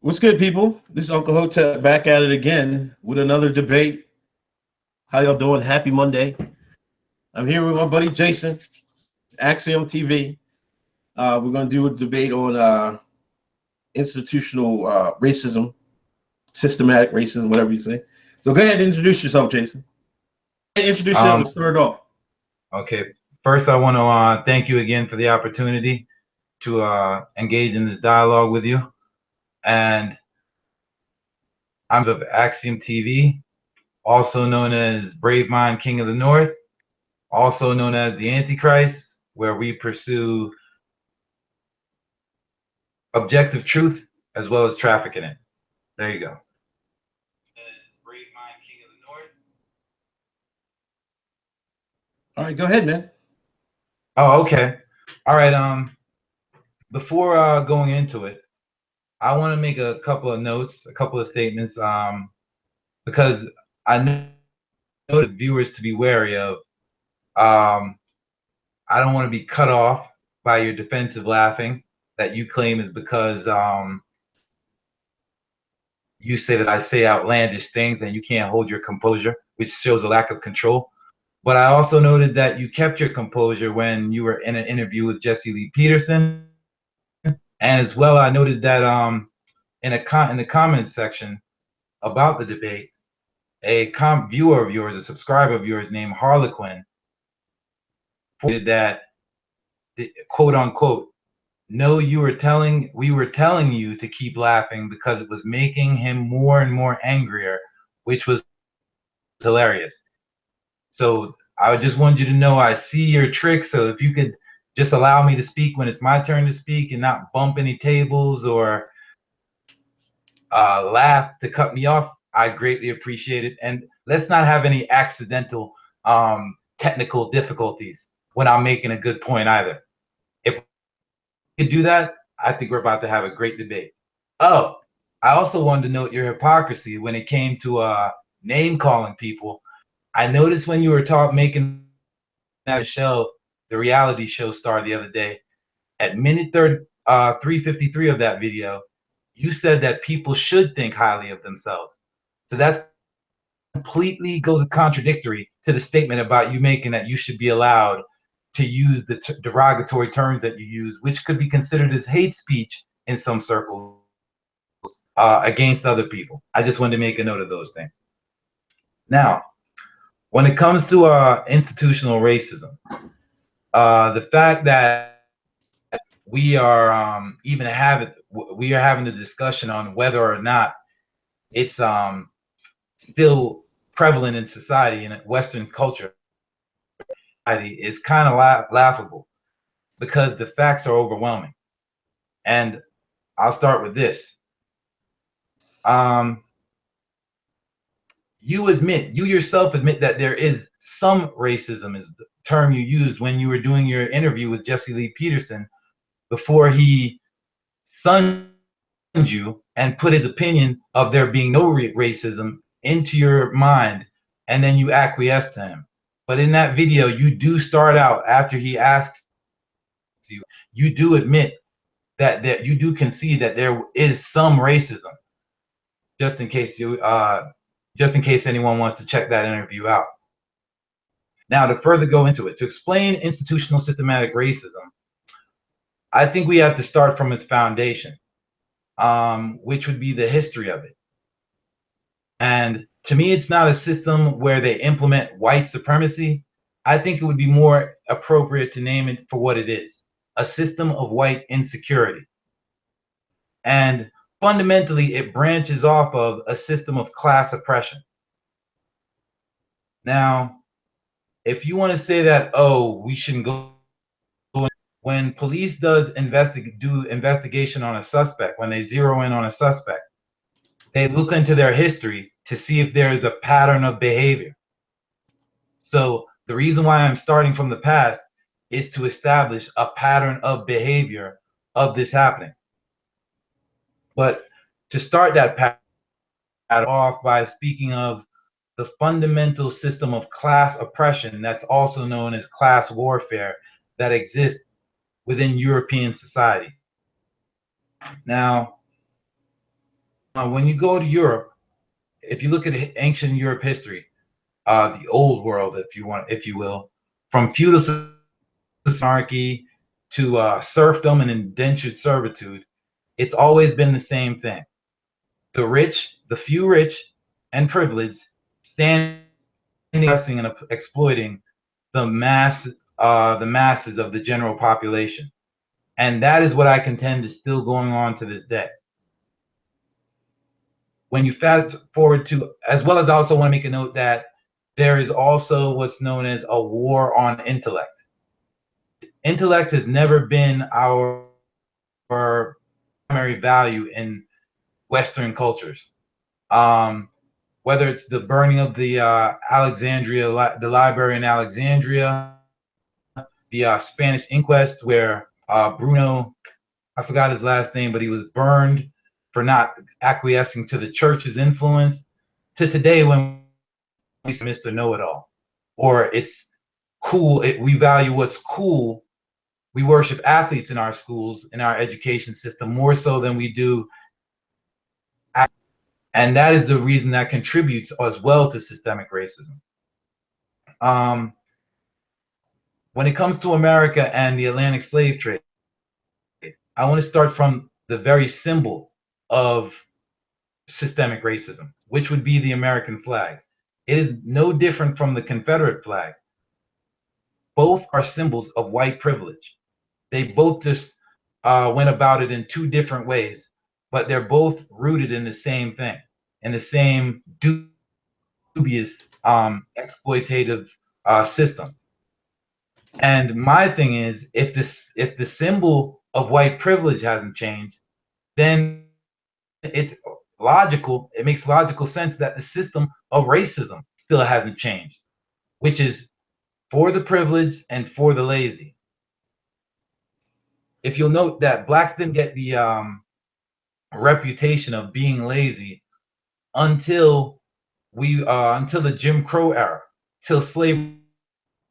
What's good, people? This is Uncle Hotep back at it again with another debate. How y'all doing? Happy Monday. I'm here with my buddy Jason, Axiom TV. We're going to do a debate on institutional racism, systematic racism, whatever you say. So go ahead and introduce yourself, Jason. Introduce yourself and start off. Okay. First, I want to thank you again for the opportunity to engage in this dialogue with you. And I'm of Axiom TV, also known as Brave Mind King of the North, also known as the Antichrist, where we pursue objective truth as well as trafficking it. There you go. Brave Mind King of the North. All right, go ahead, man. Oh, okay. All right. Before going into it, I want to make a couple of notes, a couple of statements, because I know the viewers to be wary of. I don't want to be cut off by your defensive laughing that you claim is because you say that I say outlandish things and you can't hold your composure, which shows a lack of control. But I also noted that you kept your composure when you were in an interview with Jesse Lee Peterson, and as well, I noted that in the comments section about the debate, a viewer of yours, a subscriber of yours named Harlequin, that quote unquote, no, we were telling you to keep laughing because it was making him more and more angrier, which was hilarious. So I just wanted you to know I see your trick. So if you could just allow me to speak when it's my turn to speak and not bump any tables or laugh to cut me off, I greatly appreciate it. And let's not have any accidental technical difficulties when I'm making a good point either. If we could do that, I think we're about to have a great debate. Oh, I also wanted to note your hypocrisy when it came to name calling people. I noticed when you were making that show, the reality show star the other day, at minute 353 of that video, you said that people should think highly of themselves. So that's completely goes contradictory to the statement about you making that you should be allowed to use the derogatory terms that you use, which could be considered as hate speech in some circles against other people. I just wanted to make a note of those things. Now, when it comes to institutional racism, the fact that we are having the discussion on whether or not it's still prevalent in society, in Western culture is kind of laughable because the facts are overwhelming. And I'll start with this. You yourself admit that there is some racism, is the term you used when you were doing your interview with Jesse Lee Peterson before he sunned you and put his opinion of there being no racism into your mind, and then you acquiesced to him. But in that video, you do start out after he asks you do admit that you do concede that there is some racism. Just in case anyone wants to check that interview out. Now, to further go into it, to explain institutional systematic racism, I think we have to start from its foundation, which would be the history of it. And to me, it's not a system where they implement white supremacy. I think it would be more appropriate to name it for what it is, a system of white insecurity. And fundamentally, it branches off of a system of class oppression. Now, if you want to say that, oh, we shouldn't go, when police do investigation on a suspect, when they zero in on a suspect, they look into their history to see if there is a pattern of behavior. So the reason why I'm starting from the past is to establish a pattern of behavior of this happening. But to start that pattern off by speaking of the fundamental system of class oppression that's also known as class warfare that exists within European society. Now, when you go to Europe, if you look at ancient Europe history, the old world, if you will, from feudal monarchy to serfdom and indentured servitude, it's always been the same thing. The rich, the few rich and privileged, standing and exploiting the masses of the general population, and that is what I contend is still going on to this day. When you fast forward to, as well as I also want to make a note that there is also what's known as a war on intellect. Intellect has never been our primary value in Western cultures. Whether it's the burning of the the library in Alexandria, the Spanish Inquest, where Bruno, I forgot his last name, but he was burned for not acquiescing to the church's influence, to today when we say Mr. Know-It-All, or it's cool, we value what's cool. We worship athletes in our schools, in our education system, more so than we do. And that is the reason that contributes as well to systemic racism. When it comes to America and the Atlantic slave trade, I want to start from the very symbol of systemic racism, which would be the American flag. It is no different from the Confederate flag. Both are symbols of white privilege. They both just went about it in two different ways, but they're both rooted in the same thing, in the same dubious exploitative system. And my thing is, if the symbol of white privilege hasn't changed, then it's logical. It makes logical sense that the system of racism still hasn't changed, which is for the privileged and for the lazy. If you'll note that blacks didn't get the reputation of being lazy until until the Jim Crow era, till slavery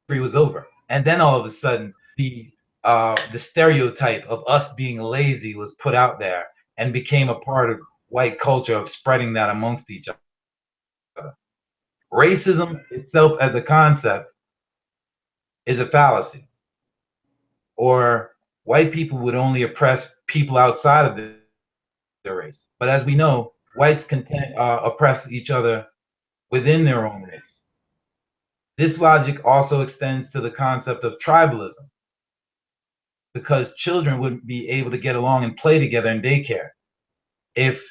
was over, and then all of a sudden the stereotype of us being lazy was put out there and became a part of white culture of spreading that amongst each other. Racism itself as a concept is a fallacy, or white people would only oppress people outside of their race. But as we know, whites can oppress each other within their own race. This logic also extends to the concept of tribalism, because children wouldn't be able to get along and play together in daycare. If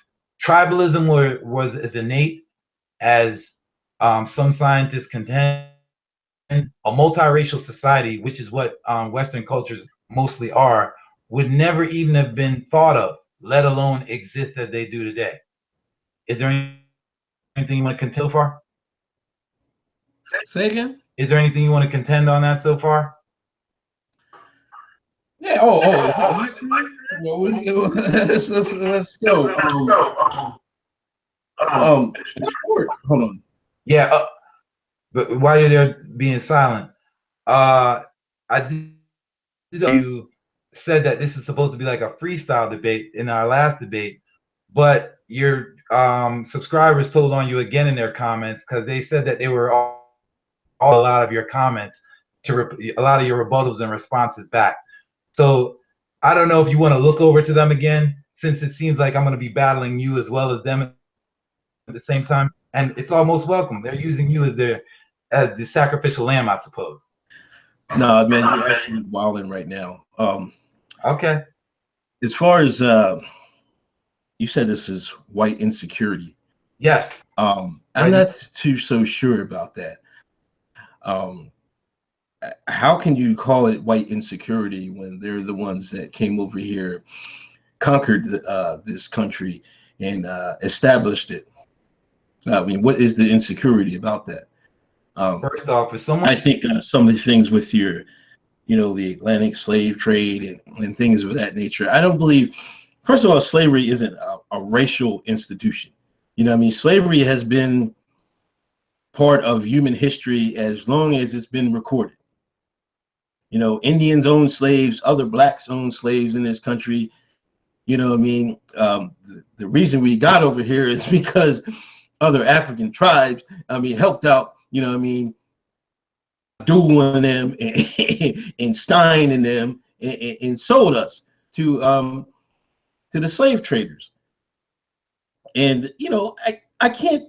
tribalism was as innate as some scientists contend, a multiracial society, which is what Western cultures mostly are, would never even have been thought of, let alone exist as they do today. Is there anything you want to contend so far? Say again? Is there anything you want to contend on that so far? Yeah. Oh, is it my turn? Well, let's go. Sports. Hold on. Yeah. But while you're there being silent, I did. You said that this is supposed to be like a freestyle debate in our last debate, but your subscribers told on you again in their comments, because they said that they were all a lot of your comments to a lot of your rebuttals and responses back. So I don't know if you want to look over to them again, since it seems like I'm going to be battling you as well as them at the same time, and it's almost welcome. They're using you as the sacrificial lamb, I suppose. No, man, you're actually wilding right now. Okay. As far as you said, this is white insecurity. Yes. I'm not too so sure about that. How can you call it white insecurity when they're the ones that came over here, conquered this country, and established it? I mean, what is the insecurity about that? First off, for someone, I think some of the things with your, the Atlantic slave trade and things of that nature. I don't believe, first of all, slavery isn't a racial institution. You know what I mean? Slavery has been part of human history as long as it's been recorded. Indians owned slaves, other blacks owned slaves in this country. You know what I mean? the reason we got over here is because other African tribes, I mean, helped out, you know what I mean, Doolin them and Stein and them and sold us to the slave traders. And you know, I can't.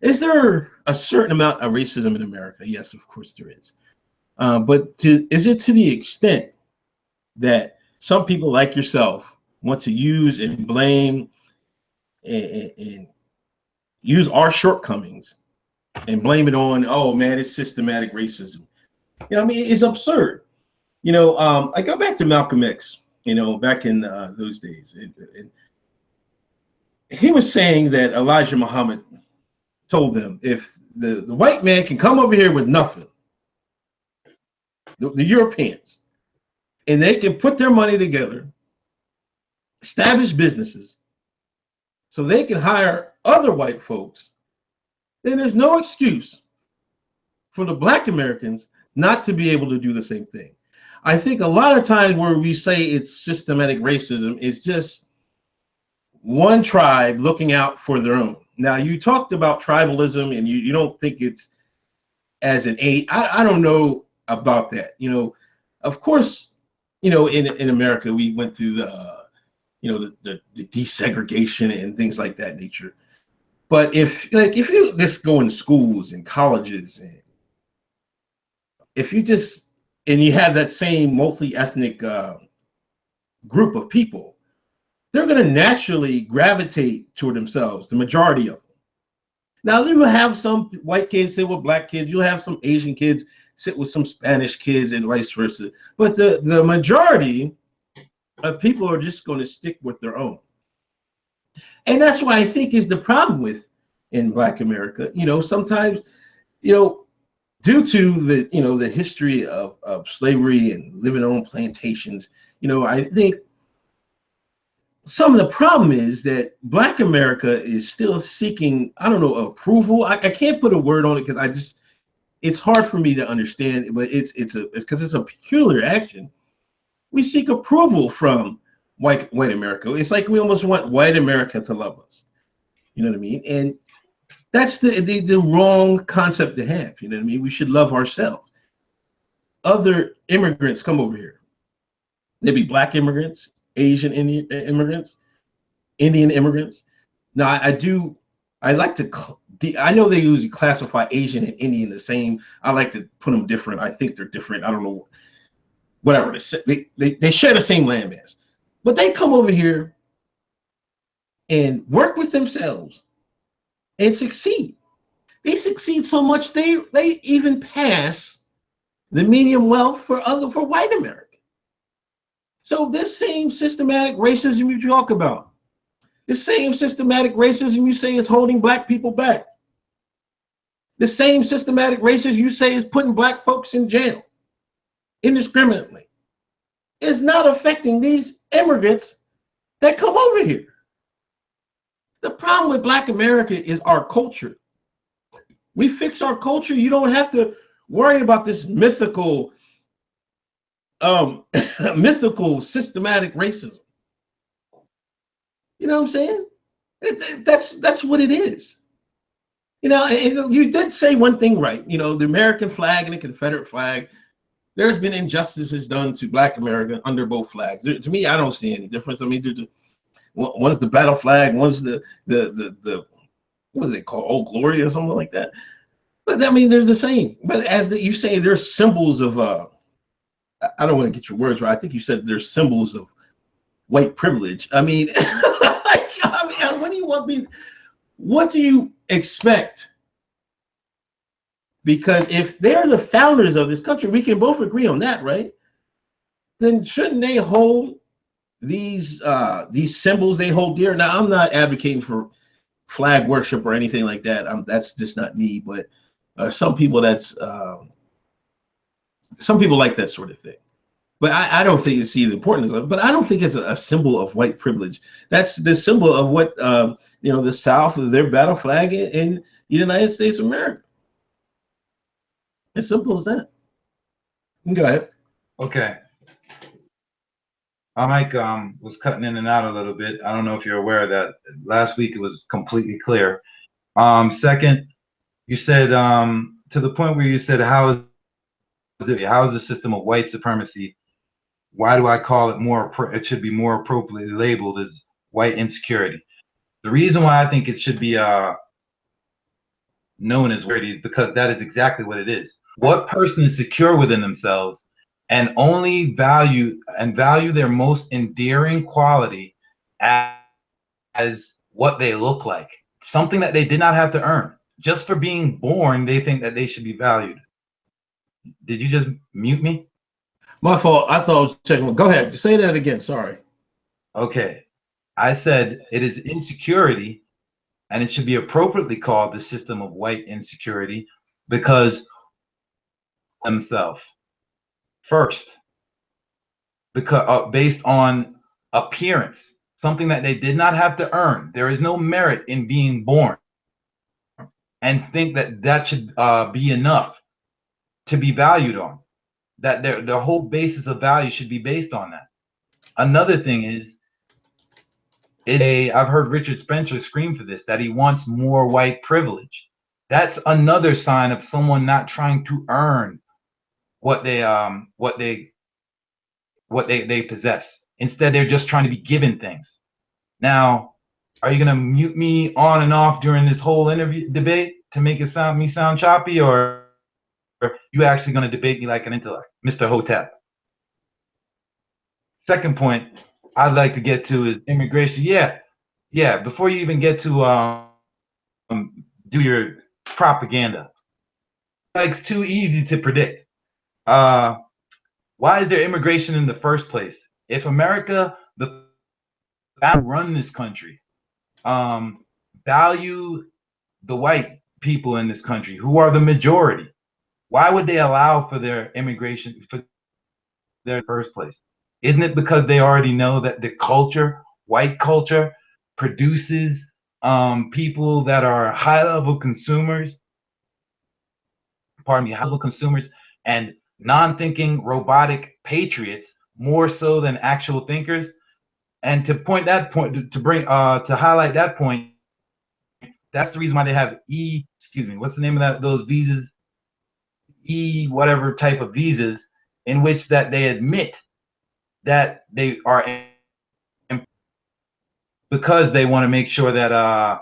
Is there a certain amount of racism in America? Yes, of course there is. But is it to the extent that some people like yourself want to use and blame and use our shortcomings and blame it on, oh man, it's systematic racism? You know, I mean, it's absurd. You know, I go back to Malcolm X, you know, back in those days. He was saying that Elijah Muhammad told them, if the white man can come over here with nothing, the Europeans, and they can put their money together, establish businesses, so they can hire other white folks, then there's no excuse for the Black Americans not to be able to do the same thing. I think a lot of times where we say it's systematic racism, it's just one tribe looking out for their own. Now, you talked about tribalism, and you don't think it's as an aid. I don't know about that. You know, of course, you know, in America, we went through you know, the desegregation and things like that nature. But if you just go in schools and colleges, and if you just, and you have that same multi-ethnic group of people, they're going to naturally gravitate toward themselves, the majority of them. Now, you will have some white kids sit with black kids. You'll have some Asian kids sit with some Spanish kids and vice versa. But the majority of people are just going to stick with their own. And that's why I think is the problem with in Black America. You know, sometimes, you know, due to the, you know, the history of slavery and living on plantations, you know, I think some of the problem is that Black America is still seeking, I don't know, approval. I can't put a word on it because it's hard for me to understand, but it's because it's a peculiar action. We seek approval from white America. It's like we almost want white America to love us. You know what I mean? And that's the wrong concept to have. You know what I mean? We should love ourselves. Other immigrants come over here. They be Black immigrants, Asian Indian immigrants, Indian immigrants. Now, I like to, I know they usually classify Asian and Indian the same. I like to put them different. I think they're different. I don't know, whatever. They share the same landmass. But they come over here and work with themselves and succeed. They succeed so much they even pass the median wealth for white America. So this same systematic racism you talk about, the same systematic racism you say is holding Black people back, the same systematic racism you say is putting Black folks in jail indiscriminately, is not affecting these immigrants that come over here. The problem with Black America is our culture. We fix our culture, you don't have to worry about this mythical mythical systematic racism. You know what I'm saying? That's what it is. You know, and you did say one thing right. You know, the American flag and the Confederate flag, there's been injustices done to Black America under both flags. To me, I don't see any difference. I mean, one's the battle flag, one's the what is it called, Old Glory or something like that. But I mean, they're the same. But as you say, there's symbols of I don't want to get your words right. I think you said there's symbols of white privilege. I mean, when do you want me? What do you expect? Because if they're the founders of this country, we can both agree on that, right? Then shouldn't they hold these symbols they hold dear? Now, I'm not advocating for flag worship or anything like that. That's just not me. But some people like that sort of thing. But I don't think you see the importance of it. But I don't think it's a symbol of white privilege. That's the symbol of what you know, the South, their battle flag in the United States of America. As simple as that. Go ahead. Okay. Mike was cutting in and out a little bit. I don't know if you're aware of that. Last week it was completely clear. Second, you said to the point where you said, how is the system of white supremacy? Why do I call it more? It should be more appropriately labeled as white insecurity. The reason why I think it should be known as insecurity is because that is exactly what it is. What person is secure within themselves and only value their most endearing quality as what they look like, something that they did not have to earn. Just for being born, they think that they should be valued. Did you just mute me? My fault. I thought I was checking. Go ahead. Say that again. Sorry. Okay. I said it is insecurity, and it should be appropriately called the system of white insecurity, because themselves first, because based on appearance, something that they did not have to earn. There is no merit in being born, and think that that should be enough to be valued on. That their whole basis of value should be based on that. Another thing is, I've heard Richard Spencer scream for this, that he wants more white privilege. That's another sign of someone not trying to earn what they possess. Instead, they're just trying to be given things. Now, are you gonna mute me on and off during this whole interview debate to make it sound choppy, or are you actually gonna debate me like an intellect, Mr. Hotep? Second point I'd like to get to is immigration. Yeah. Before you even get to do your propaganda, like, it's too easy to predict. Why is there immigration in the first place? If America, the run this country, value the white people in this country who are the majority, why would they allow for their immigration for their first place? Isn't it because they already know that the culture, white culture, produces people that are high-level consumers, high-level consumers and non-thinking robotic patriots more so than actual thinkers? And to point that point, to bring to highlight that point, that's the reason why they have what's the name of that, those visas, whatever type of visas, in which that they admit that they are, because they want to make sure that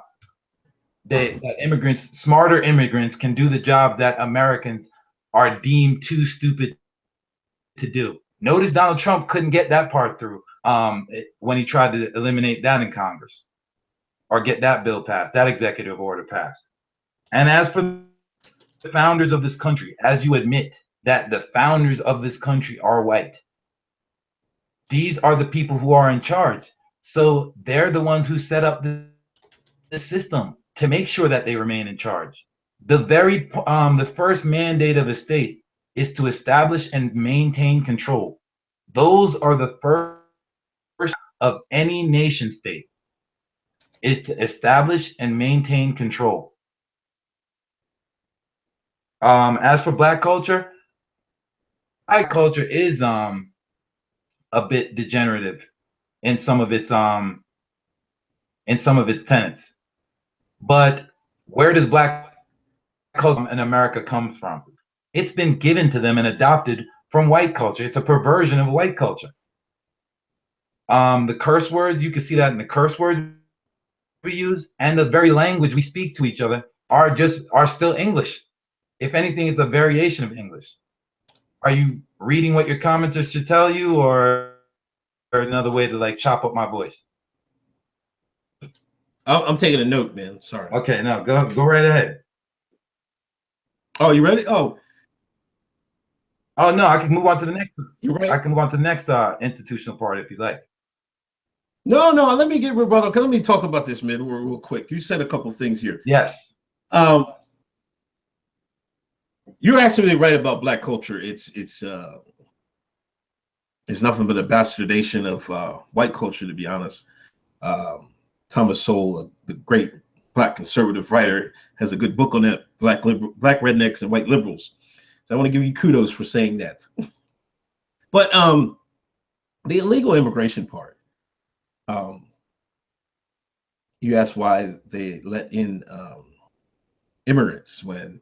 immigrants, smarter immigrants, can do the jobs that Americans are deemed too stupid to do. Notice Donald Trump couldn't get that part through when he tried to eliminate that in Congress, or get that bill passed, that executive order passed. And as for the founders of this country, as you admit that the founders of this country are white, these are the people who are in charge. So they're the ones who set up the system to make sure that they remain in charge. The first mandate of a state is to establish and maintain control. Those are the first of any nation state, is to establish and maintain control. As for black culture is a bit degenerative in some of its tenets. But where does black culture in America come from? It's been given to them and adopted from white culture. It's a perversion of white culture. The curse words, you can see that in the curse words we use, and the very language we speak to each other are still English. If anything, it's a variation of English. Are you reading what your commenters should tell you, or another way to like chop up my voice? I'm taking a note, man. Sorry. Okay, no, go right ahead. Oh, you ready? Oh no, I can move on to the next. You're right. I can move on to the next institutional part if you like. No, let me get rebuttal. Let me talk about this, man, real quick. You said a couple things here. Yes. You're actually right about black culture. It's nothing but a bastardization of white culture, to be honest. Thomas Sowell, the great black conservative writer, has a good book on that, black rednecks and white liberals. So I want to give you kudos for saying that. But The illegal immigration part. Um, you asked why they let in immigrants when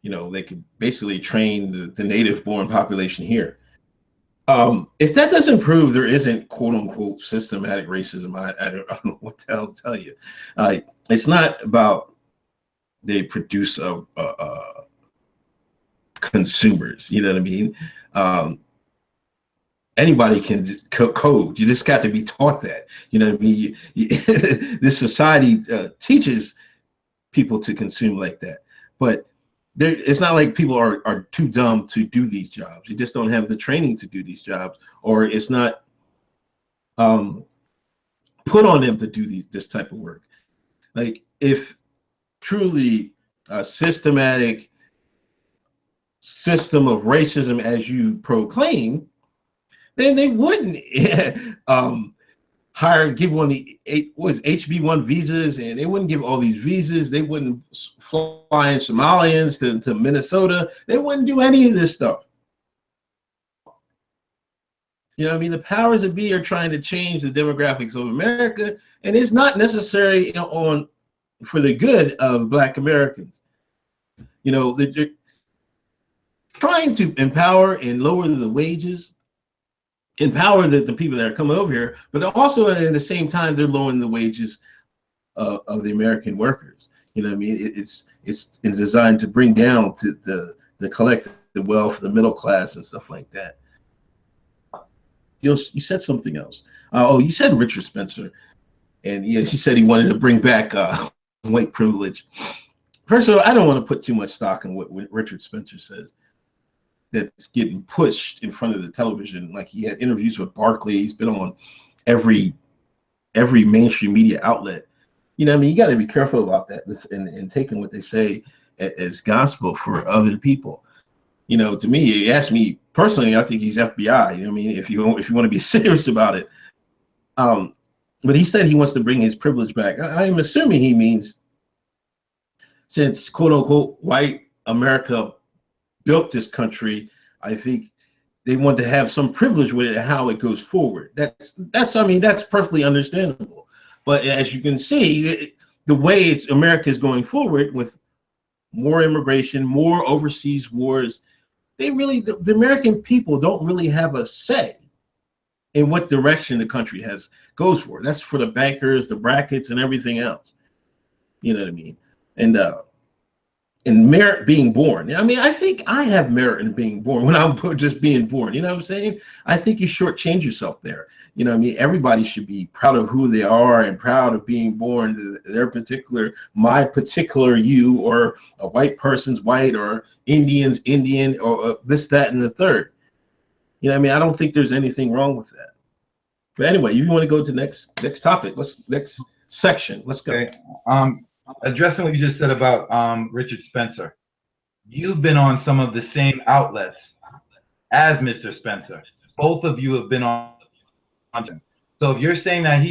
they could basically train the native born population here. If that doesn't prove there isn't quote unquote systematic racism, I don't know what the hell to tell you. It's not about they produce consumers. You know what I mean? Um, Anybody can just code. You just got to be taught that. You know what I mean? This society teaches people to consume like that, but it's not like people are too dumb to do these jobs. You just don't have the training to do these jobs, or it's not um, put on them to do this type of work. Like if truly a systematic system of racism as you proclaim, then they wouldn't give one the HB1 visas, and they wouldn't give all these visas. They wouldn't fly in Somalians to Minnesota. They wouldn't do any of this stuff. You know what I mean? The powers that be are trying to change the demographics of America, and it's not necessary for the good of Black Americans. They're trying to empower and lower the wages, empower the people that are coming over here, but also at the same time they're lowering the wages of the American workers. You know what I mean? It's designed to bring down to the collective wealth, the middle class, and stuff like that. You said something else. You said Richard Spencer, and he said he wanted to bring back white privilege. First of all, I don't want to put too much stock in what Richard Spencer says. That's getting pushed in front of the television. Like he had interviews with Barkley. He's been on every mainstream media outlet. You know what I mean? You got to be careful about that and taking what they say as gospel for other people. To me, you ask me personally, I think he's FBI. You know what I mean? If you want to be serious about it. But he said he wants to bring his privilege back. I'm assuming he means since quote unquote white America built this country, I think they want to have some privilege with it and how it goes forward. That's perfectly understandable. But as you can see, the way America is going forward with more immigration, more overseas wars, the American people don't really have a say in what direction the country goes for. That's for the bankers, the brackets, and everything else. You know what I mean? And merit being born. I mean, I think I have merit in being born when I'm just being born. You know what I'm saying? I think you shortchange yourself there. You know what I mean? Everybody should be proud of who they are and proud of being born my particular you, or a white person's white, or Indian's Indian, or this, that, and the third. You know what I mean? I don't think there's anything wrong with that. But anyway, you want to go to next topic? Next section. Let's go. Okay. Addressing what you just said about Richard Spencer, you've been on some of the same outlets as Mr. Spencer. Both of you have been on. So if you're saying that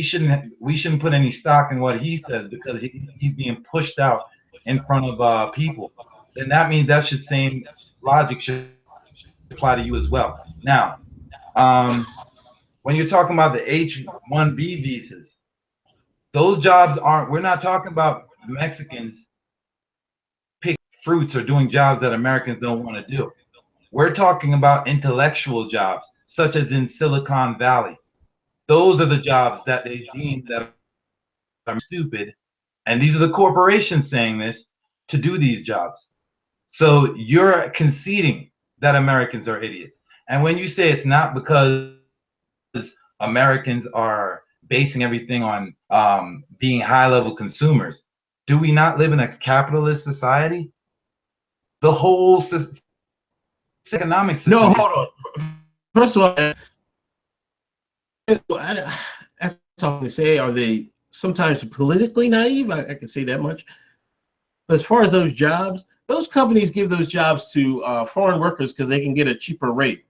we shouldn't put any stock in what he says because he's being pushed out in front of people, then that means same logic should apply to you as well. Now, when you're talking about the H-1B visas, those jobs we're not talking about Mexicans picking fruits or doing jobs that Americans don't want to do. We're talking about intellectual jobs, such as in Silicon Valley. Those are the jobs that they deem that are stupid, and these are the corporations saying this to do these jobs. So you're conceding that Americans are idiots. And when you say it's not because Americans are basing everything on being high-level consumers, do we not live in a capitalist society? The whole economic system. No, hold on. First of all, that's all to say. Are they sometimes politically naive? I can say that much. But as far as those jobs, those companies give those jobs to foreign workers because they can get a cheaper rate.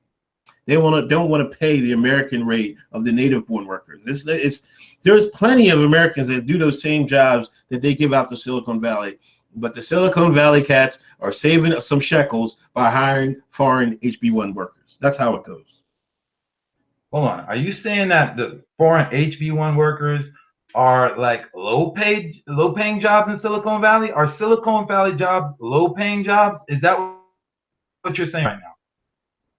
They don't want to pay the American rate of the native-born workers. There's plenty of Americans that do those same jobs that they give out to Silicon Valley, but the Silicon Valley cats are saving some shekels by hiring foreign HB1 workers. That's how it goes. Hold on. Are you saying that the foreign HB1 workers are like low paying jobs in Silicon Valley? Are Silicon Valley jobs low paying jobs? Is that what you're saying right now?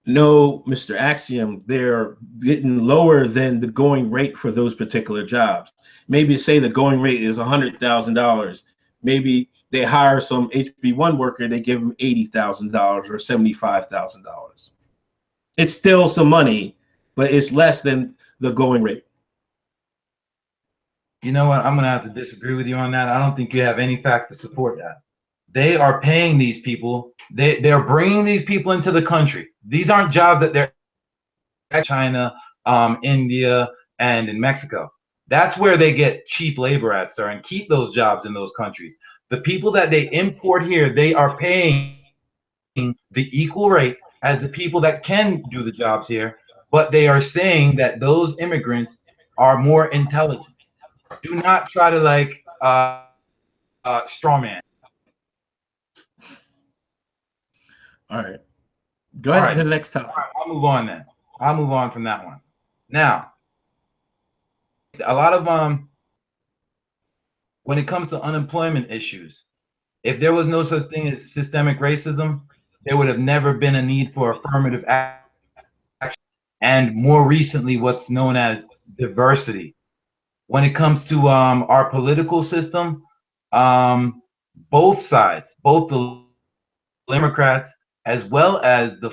No, Mr. Axiom, they're getting lower than the going rate for those particular jobs. Maybe say the going rate is $100,000. Maybe they hire some HB1 worker, they give them $80,000 or $75,000. It's still some money, but it's less than the going rate. You know what? I'm going to have to disagree with you on that. I don't think you have any facts to support that. They are paying these people. They're bringing these people into the country. These aren't jobs that they're in China, India, and in Mexico. That's where they get cheap labor at, sir, and keep those jobs in those countries. The people that they import here, they are paying the equal rate as the people that can do the jobs here, but they are saying that those immigrants are more intelligent. Do not try to like straw man. All right. Go All ahead right. to the next topic. All right, I'll move on then. I'll move on from that one. Now, a lot of when it comes to unemployment issues, if there was no such thing as systemic racism, there would have never been a need for affirmative action. And more recently, what's known as diversity. When it comes to our political system, both sides, both the Democrats as well as the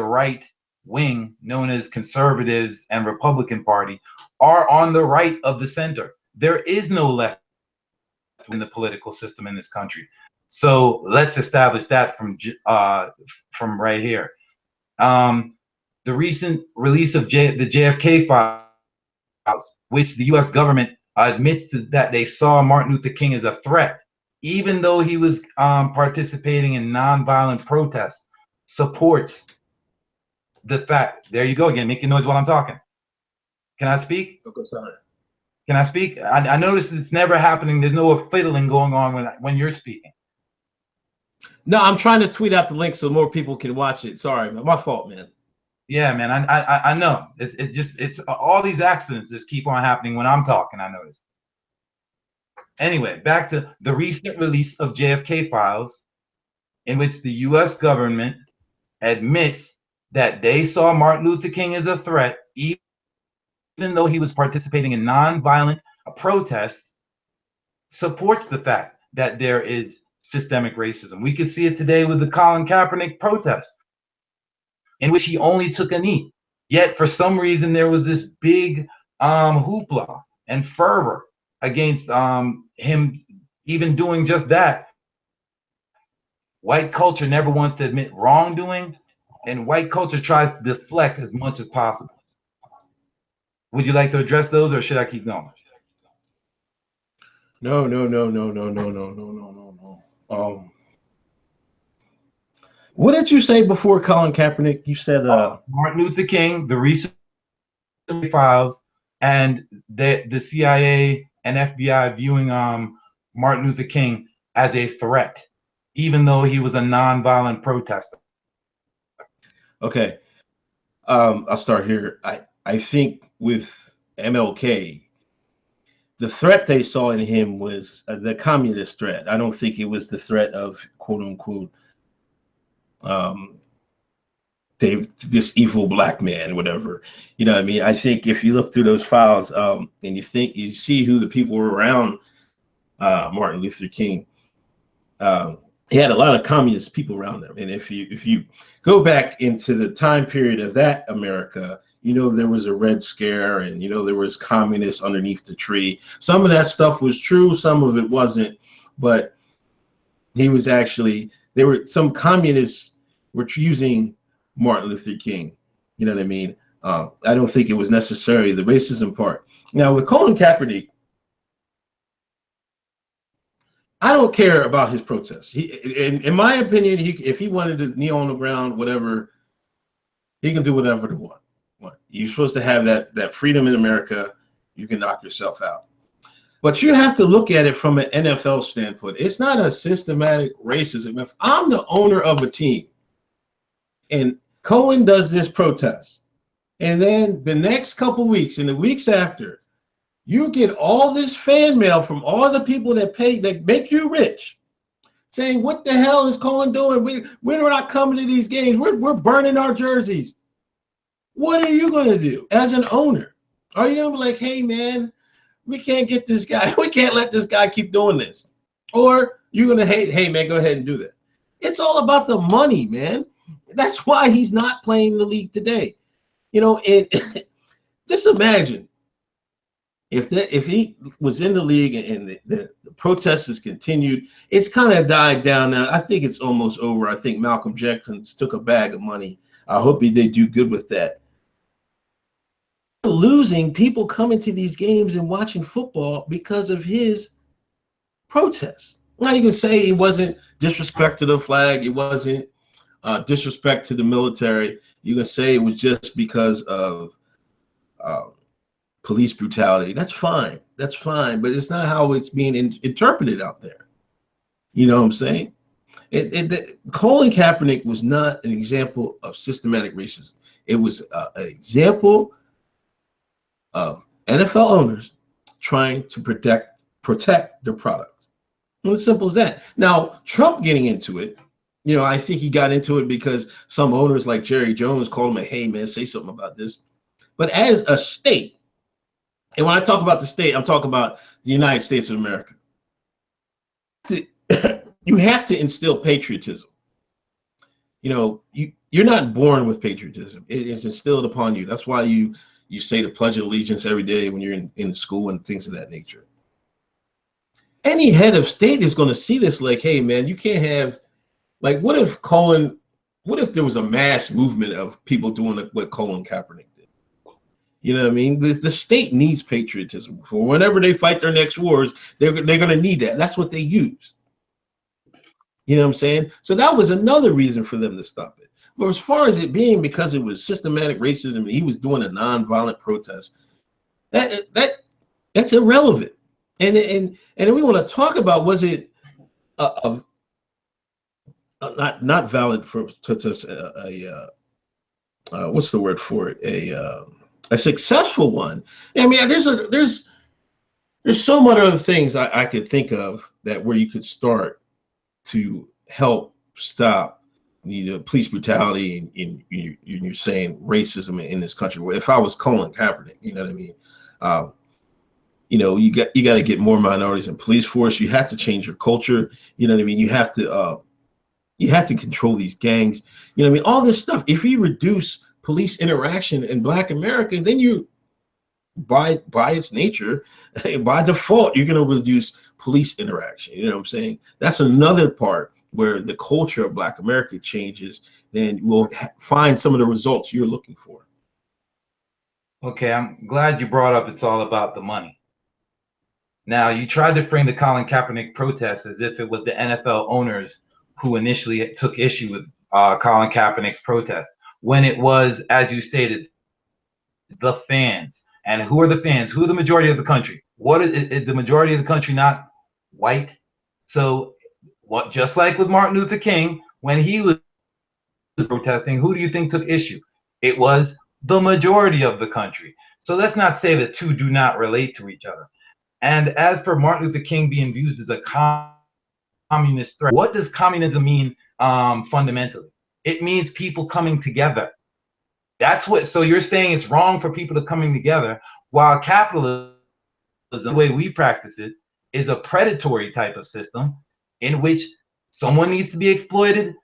right wing, known as conservatives and Republican Party, are on the right of the center. There is no left in the political system in this country. So let's establish that from right here. The recent release of the JFK files, which the U.S. government admits that they saw Martin Luther King as a threat, even though he was participating in nonviolent protests, supports the fact. There you go again, making noise while I'm talking. Can I speak? Okay, sorry. Can I speak? I noticed it's never happening. There's no fiddling going on when you're speaking. No, I'm trying to tweet out the link so more people can watch it. Sorry, my fault, man. Yeah, man. I know. It's all these accidents just keep on happening when I'm talking. I noticed. Anyway, back to the recent release of JFK files, in which the U.S. government admits that they saw Martin Luther King as a threat, even though he was participating in nonviolent protests, supports the fact that there is systemic racism. We can see it today with the Colin Kaepernick protest, in which he only took a knee. Yet, for some reason, there was this big hoopla and fervor against him even doing just that. White culture never wants to admit wrongdoing, and white culture tries to deflect as much as possible. Would you like to address those, or should I keep going? No. What did you say before Colin Kaepernick? You said Martin Luther King, the recent files, and the CIA and FBI viewing Martin Luther King as a threat, even though he was a nonviolent protester. okay. I'll start here. I think with MLK, the threat they saw in him was the communist threat. I don't think it was the threat of quote unquote this evil black man, whatever. You know what I mean? I think if you look through those files and you see who the people were around Martin Luther King, he had a lot of communist people around him. And if you go back into the time period of that America, you know, there was a Red Scare and, you know, there was communists underneath the tree. Some of that stuff was true, some of it wasn't, but he was actually, there were some communists were using Martin Luther King. You know what I mean? I don't think it was necessarily the racism part. Now with Colin Kaepernick, I don't care about his protests. In my opinion, if he wanted to kneel on the ground, whatever, he can do whatever he wants. You're supposed to have that freedom in America. You can knock yourself out. But you have to look at it from an NFL standpoint. It's not a systematic racism. If I'm the owner of a team and Cohen does this protest And then the next couple weeks and the weeks after, you get all this fan mail from all the people that pay, that make you rich, saying, what the hell is Colin doing? We're not coming to these games. We're burning our jerseys. What are you going to do as an owner? Are you going to be like, hey, man, we can't get this guy. We can't let this guy keep doing this. Or you're going to hey, man, go ahead and do that. It's all about the money, man. That's why he's not playing the league today. You know, just imagine if he was in the league and the protests continued. It's kind of died down now. I think it's almost over. I think Malcolm Jackson took a bag of money. I hope they do good with that. Losing people coming to these games and watching football because of his protests. Now you can say it wasn't disrespect to the flag. It wasn't disrespect to the military. You can say it was just because of police brutality. That's fine. That's fine. But it's not how it's being interpreted out there. You know what I'm saying? Colin Kaepernick was not an example of systematic racism. It was an example of NFL owners trying to protect their product. And as simple as that. Now, Trump getting into it, you know, I think he got into it because some owners like Jerry Jones called him, hey, man, say something about this. But as a state, and when I talk about the state, I'm talking about the United States of America. You have to instill patriotism. You know, you're not born with patriotism. It is instilled upon you. That's why you say the Pledge of Allegiance every day when you're in school and things of that nature. Any head of state is going to see this like, hey, man, you can't have, like, what if there was a mass movement of people doing what Colin Kaepernick did? You know what I mean? The state needs patriotism. For whenever they fight their next wars, they're going to need that. That's what they use. You know what I'm saying? So that was another reason for them to stop it. But as far as it being because it was systematic racism and he was doing a nonviolent protest, that's irrelevant. And we want to talk about, was it not valid for what's the word for it, a successful one? I mean, there's so many other things I could think of that where you could start to help stop the police brutality and you're saying racism in this country. Well, if I was Colin Kaepernick, you know what I mean? You know, you got to get more minorities in police force. You have to change your culture. You know what I mean? You have to control these gangs. You know what I mean? All this stuff. If you reduce police interaction in Black America, then you, by its nature, by default, you're going to reduce police interaction. You know what I'm saying? That's another part where the culture of Black America changes. Then we'll find some of the results you're looking for. Okay, I'm glad you brought up it's all about the money. Now, you tried to frame the Colin Kaepernick protest as if it was the NFL owners who initially took issue with Colin Kaepernick's protest, when it was, as you stated, the fans. And who are the fans? Who are the majority of the country? What is the majority of the country not white? So, what? Just like with Martin Luther King, when he was protesting, who do you think took issue? It was the majority of the country. So let's not say the two do not relate to each other. And as for Martin Luther King being viewed as a communist threat, what does communism mean fundamentally? It means people coming together. That's what, so you're saying it's wrong for people to coming together, while capitalism, the way we practice it, is a predatory type of system in which someone needs to be exploited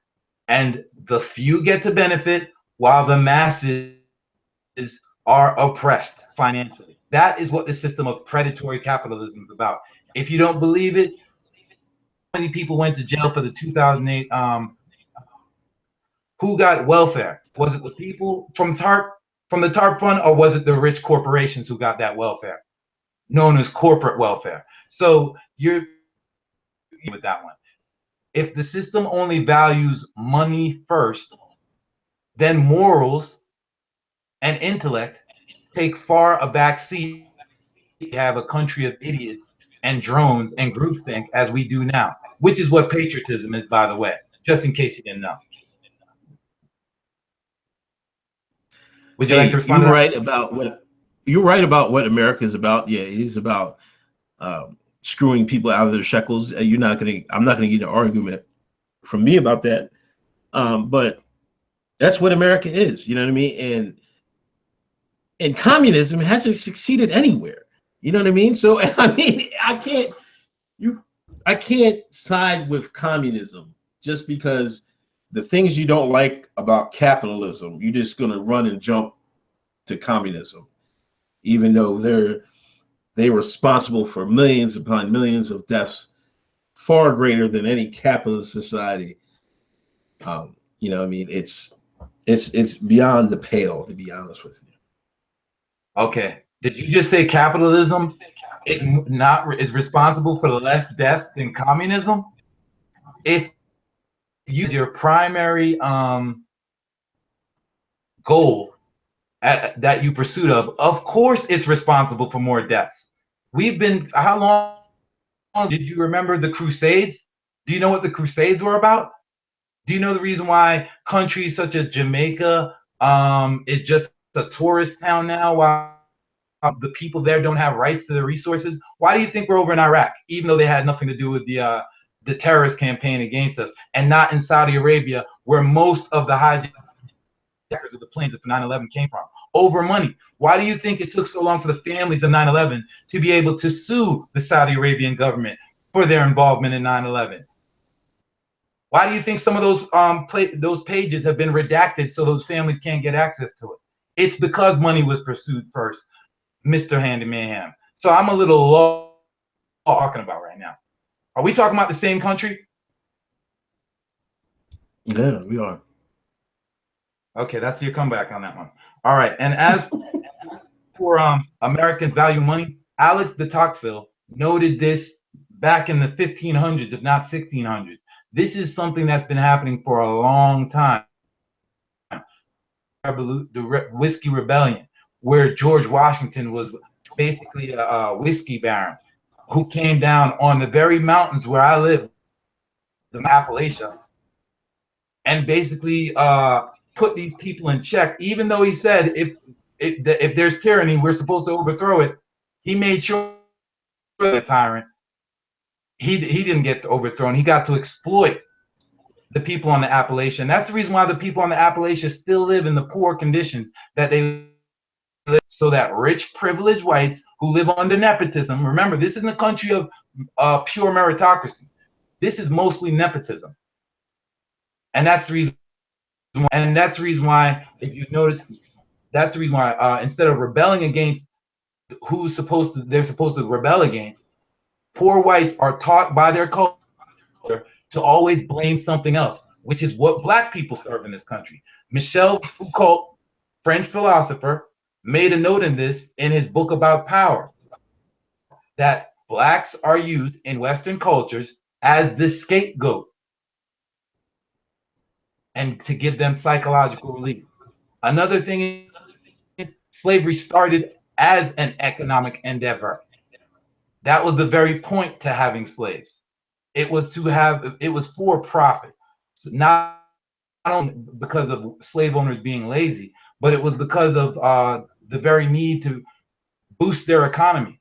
and the few get to benefit while the masses are oppressed financially. That is what the system of predatory capitalism is about. If you don't believe it, how many people went to jail for the 2008 who got welfare? Was it the people from the TARP fund, or was it the rich corporations who got that welfare, known as corporate welfare? So you're with that one. If the system only values money first, then morals and intellect take far a back seat. We have a country of idiots and drones and groupthink as we do now, which is what patriotism is, by the way, just in case you didn't know. Would you like to Hey, respond to that? you're right about what America is about. Yeah, it is about screwing people out of their shekels. I'm not gonna get an argument from me about that. But that's what America is. You know what I mean? And communism hasn't succeeded anywhere. You know what I mean? So I mean, you I can't side with communism just because the things you don't like about capitalism, you're just gonna run and jump to communism, even though they're responsible for millions upon millions of deaths, far greater than any capitalist society. I mean, it's beyond the pale, to be honest with you. Okay. Did you just say capitalism is responsible for less deaths than communism? If you your primary goal that you pursued of course it's responsible for more deaths. We've been how long did you remember the Crusades? Do you know what the Crusades were about? Do you know the reason why countries such as Jamaica is just a tourist town now, while the people there don't have rights to the resources? Why do you think we're over in Iraq, even though they had nothing to do with the terrorist campaign against us, and not in Saudi Arabia, where most of the hijackers of the planes after 9/11 came from? Over money. Why do you think it took so long for the families of 9/11 to be able to sue the Saudi Arabian government for their involvement in 9/11? Why do you think some of those pages have been redacted so those families can't get access to it? It's because money was pursued first, Mr. Handy Mayhem. So I'm a little low talking about right now. Are we talking about the same country? Yeah, we are. Okay, that's your comeback on that one. All right, and as for Americans value money, Alex de Tocqueville noted this back in the 1500s, if not 1600s. This is something that's been happening for a long time. The Whiskey Rebellion, where George Washington was basically a whiskey baron who came down on the very mountains where I live, the Appalachia, and basically put these people in check. Even though he said if there's tyranny, we're supposed to overthrow it, he made sure the tyrant he didn't get overthrown. He got to exploit the people on the Appalachian. That's the reason why the people on the Appalachia still live in the poor conditions that they live, so that rich, privileged whites who live under nepotism. Remember, this isn't a country of pure meritocracy. This is mostly nepotism, and that's the reason. And that's the reason why, if you notice, that's the reason why instead of rebelling against they're supposed to rebel against, poor whites are taught by their culture to always blame something else, which is what black people serve in this country. Michel Foucault, French philosopher, made a note in this in his book about power, that blacks are used in Western cultures as the scapegoat and to give them psychological relief. Another thing is slavery started as an economic endeavor. That was the very point to having slaves. It was for profit, not only because of slave owners being lazy, but it was because of the very need to boost their economy.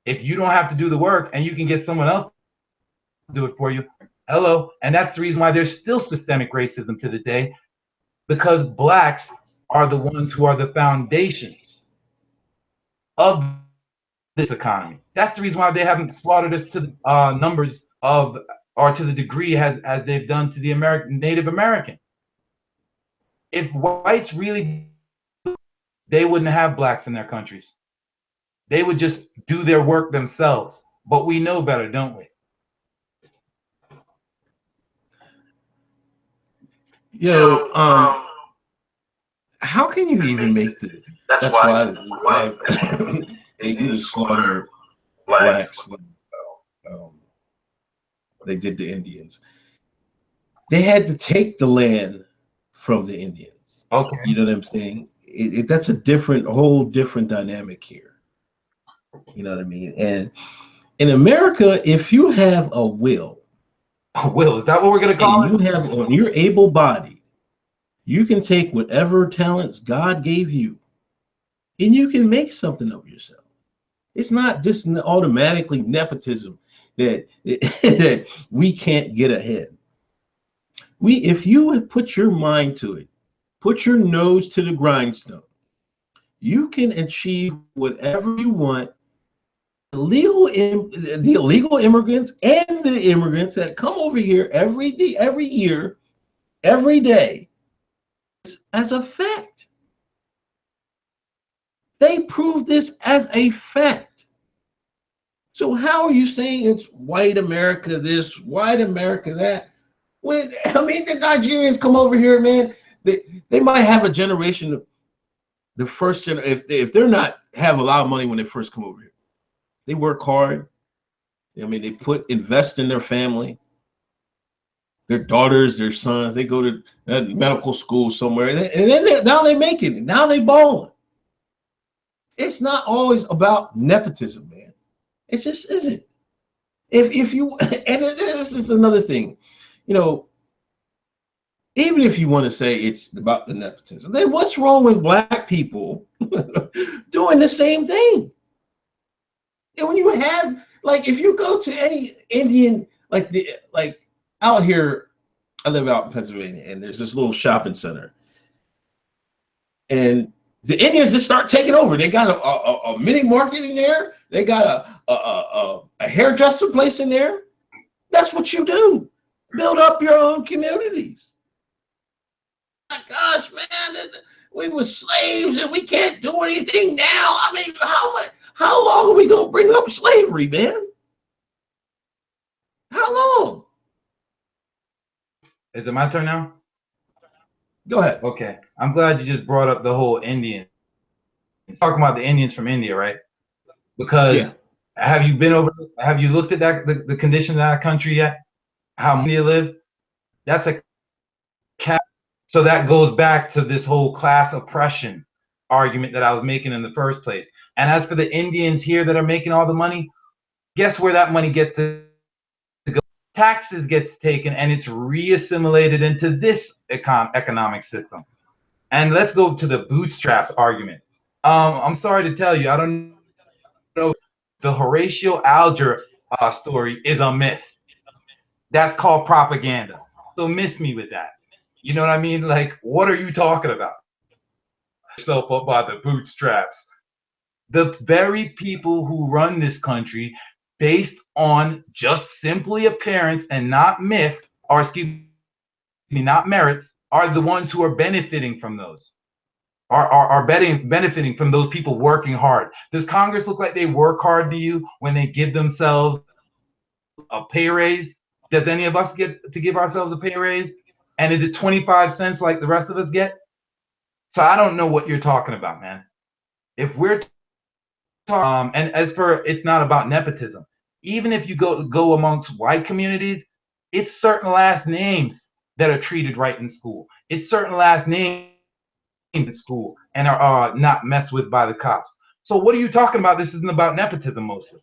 If you don't have to do the work and you can get someone else to do it for you, hello. And that's the reason why there's still systemic racism to this day, because blacks are the ones who are the foundation of this economy. That's the reason why they haven't slaughtered us to the numbers of, or to the degree as they've done to the Native American. If whites really, they wouldn't have blacks in their countries. They would just do their work themselves. But we know better, don't we? Yo, how can you even make the? That's why they do the slaughter blacks like um, they did the Indians. They had to take the land from the Indians. Okay. You know what I'm saying? That's a whole different dynamic here. You know what I mean? And in America, if you have a will, Will, is that what we're gonna call it? and you're able-bodied, You can take whatever talents God gave you and you can make something of yourself. It's not just automatically nepotism that, that we can't get ahead. If you put your mind to it, put your nose to the grindstone, you can achieve whatever you want. The illegal immigrants and the immigrants that come over here every day, every year, every day, as a fact. They prove this as a fact. So how are you saying it's white America this, white America that? When I mean the Nigerians come over here, man, they might have a generation, the first gen, if they're not have a lot of money when they first come over here. They work hard. I mean, they invest in their family, their daughters, their sons. They go to medical school somewhere, and then now they making it. Now they balling. It's not always about nepotism, man. It just isn't. If you and this is another thing, you know, even if you want to say it's about the nepotism, then what's wrong with black people doing the same thing? And when you have, like, if you go to any Indian, like out here, I live out in Pennsylvania, and there's this little shopping center, and the Indians just start taking over. They got a mini market in there. They got a hairdresser place in there. That's what you do. Build up your own communities. My gosh, man, we were slaves and we can't do anything now. I mean, how long are we gonna bring up slavery, man? How long? Is it my turn now? Go ahead. Okay, I'm glad you just brought up the whole Indian. Talking about the Indians from India, right? Because have you been over? Have you looked at that the condition of that country yet? How many live? That's a cap. So that goes back to this whole class oppression argument that I was making in the first place. And as for the Indians here that are making all the money, guess where that money gets to go? Taxes gets taken and it's reassimilated into this economic system. And let's go to the bootstraps argument. I'm sorry to tell you, I don't know. The Horatio Alger story is a myth. That's called propaganda. So miss me with that. You know what I mean? Like, what are you talking about? Yourself up by the bootstraps. The very people who run this country, based on just simply appearance and not myth, or excuse me, not merits, are the ones who are benefiting from those. Are benefiting from those people working hard. Does Congress look like they work hard to you when they give themselves a pay raise? Does any of us get to give ourselves a pay raise? And is it 25 cents like the rest of us get? So I don't know what you're talking about, man. If we're and as for, it's not about nepotism. Even if you go amongst white communities, it's certain last names that are treated right in school. It's certain last names in school and are not messed with by the cops. So what are you talking about? This isn't about nepotism mostly.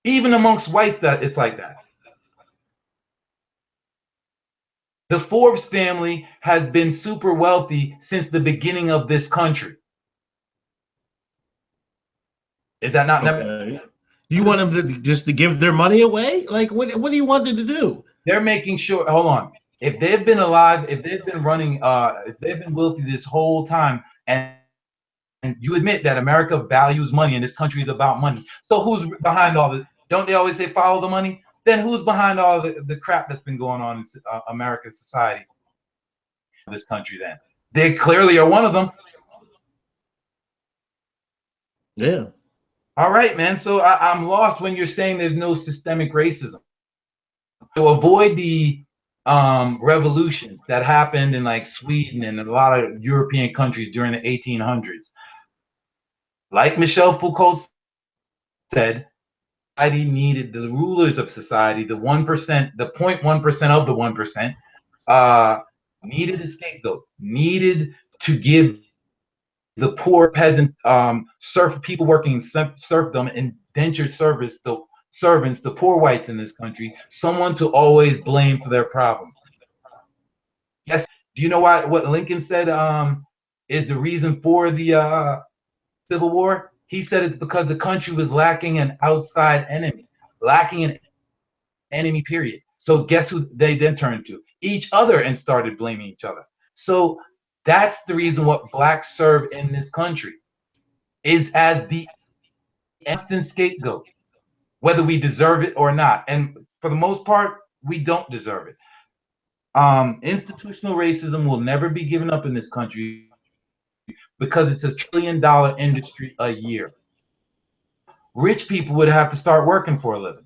Even amongst whites, that it's like that. The Forbes family has been super wealthy since the beginning of this country. Is that not okay? Do you want them to just to give their money away? Like, what do you want them to do? They're making sure. Hold on. If they've been alive, if they've been running, if they've been wealthy this whole time, and you admit that America values money and this country is about money. So who's behind all this? Don't they always say follow the money? Then who's behind all the crap that's been going on in American society, this country? Then they clearly are one of them. Yeah. All right, man. So I'm lost when you're saying there's no systemic racism. To avoid the revolutions that happened in like Sweden and a lot of European countries during the 1800s, like Michel Foucault said, society needed the rulers of society, the 1%, the 0.1% of the 1%, needed a scapegoat, needed to give the poor peasant, serf people working in serfdom, indentured service, the servants, the poor whites in this country, someone to always blame for their problems. Do you know what Lincoln said is the reason for the Civil War? He said it's because the country was lacking an outside enemy, lacking an enemy, period. So guess who they then turned to? Each other, and started blaming each other. So that's the reason what blacks serve in this country, is as the instant scapegoat, whether we deserve it or not. And for the most part, we don't deserve it. Institutional racism will never be given up in this country because it's $1 trillion industry a year. Rich people would have to start working for a living.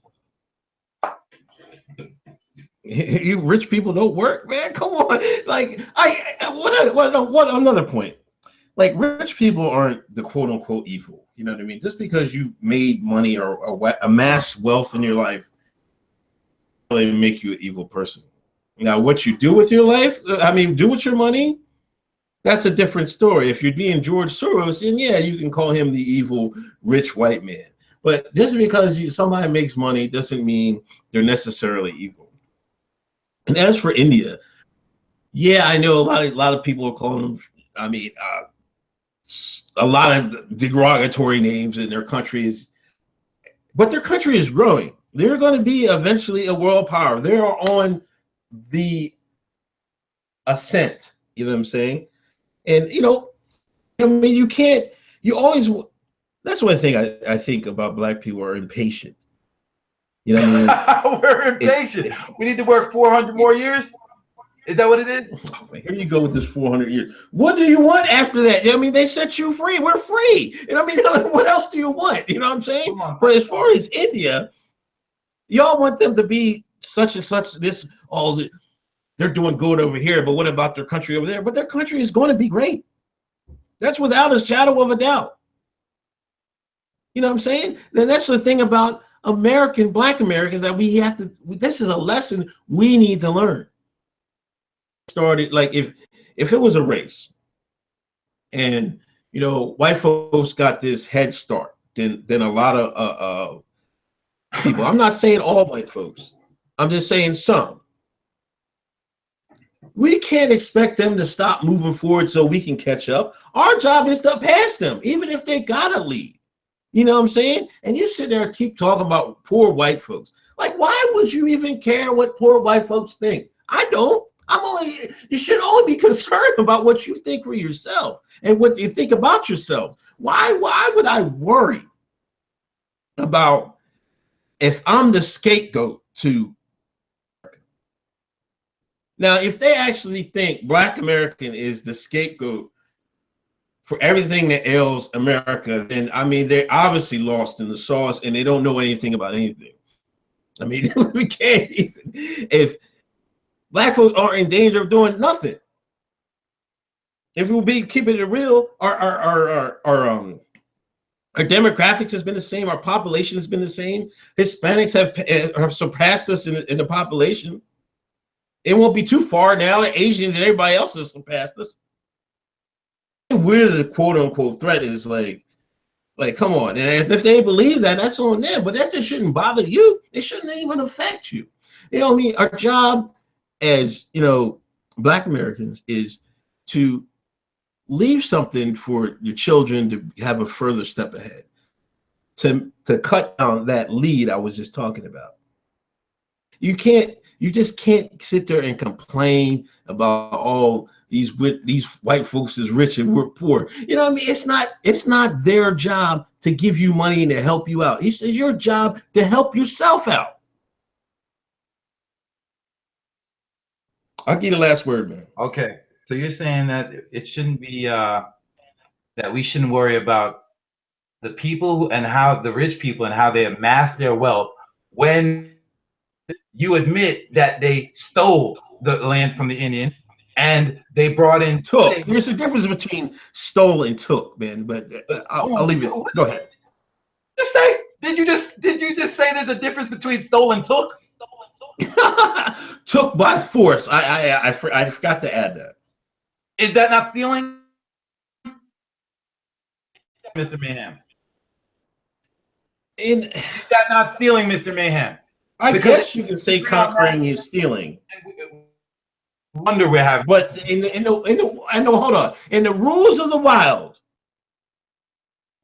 You rich people don't work, man. Come on. Like what another point. Like rich people aren't the quote unquote evil. You know what I mean? Just because you made money or amass wealth in your life, really make you an evil person. Now, what you do with your life, I mean, do with your money, that's a different story. If you're being George Soros, then yeah, you can call him the evil rich white man. But just because somebody makes money doesn't mean they're necessarily evil. And as for India, yeah, I know a lot of people are calling them. I mean, a lot of derogatory names in their countries, but their country is growing. They're going to be eventually a world power. They are on the ascent. You know what I'm saying? And I mean, you can't. You always. That's one thing I think about black people are impatient. You know what I mean? We're impatient. We need to work 400 more years. Is that what it is? Here you go with this 400 years. What do you want after that? I mean, they set you free. We're free. You know what I mean? What else do you want? You know what I'm saying? But as far as India, y'all want them to be such and such. They're doing good over here, but what about their country over there? But their country is going to be great. That's without a shadow of a doubt. You know what I'm saying? Then that's the thing about Black Americans that we have to. This is a lesson we need to learn. Started like if it was a race, and white folks got this head start, then a lot of people. I'm not saying all white folks. I'm just saying some. We can't expect them to stop moving forward so we can catch up. Our job is to pass them, even if they got a lead. You know what I'm saying? And you sit there and keep talking about poor white folks. Like, why would you even care what poor white folks think? I don't. You should only be concerned about what you think for yourself and what you think about yourself. Why would I worry about if I'm the scapegoat to? Now, if they actually think Black American is the scapegoat for everything that ails America, then I mean, they're obviously lost in the sauce and they don't know anything about anything. I mean, we can't even, if Black folks aren't in danger of doing nothing. If we'll be keeping it real, our demographics has been the same, our population has been the same. Hispanics have surpassed us in the population. It won't be too far now that Asians and everybody else has surpassed us. We're the quote unquote threat is like come on. And if they believe that, that's on them. But that just shouldn't bother you. It shouldn't even affect you. You know what I mean? Our job as Black Americans is to leave something for your children to have a further step ahead, to cut down that lead I was just talking about. You just can't sit there and complain about all these white folks is rich and we're poor. You know what I mean? It's not their job to give you money and to help you out. It's your job to help yourself out. I'll give you the last word, man. Okay. So you're saying that it shouldn't be that we shouldn't worry about the people and how the rich people and how they amass their wealth when you admit that they stole the land from the Indians and they brought in took. There's a difference between stole and took, man. But I'll leave it. Go ahead. Just say. Did you just say there's a difference between stole and took? Took by force. I forgot to add that. Is that not stealing, Mr. Mayhem? Is that not stealing, Mr. Mayhem? I guess you can say conquering is stealing. Wonder we're having. But hold on. In the rules of the wild,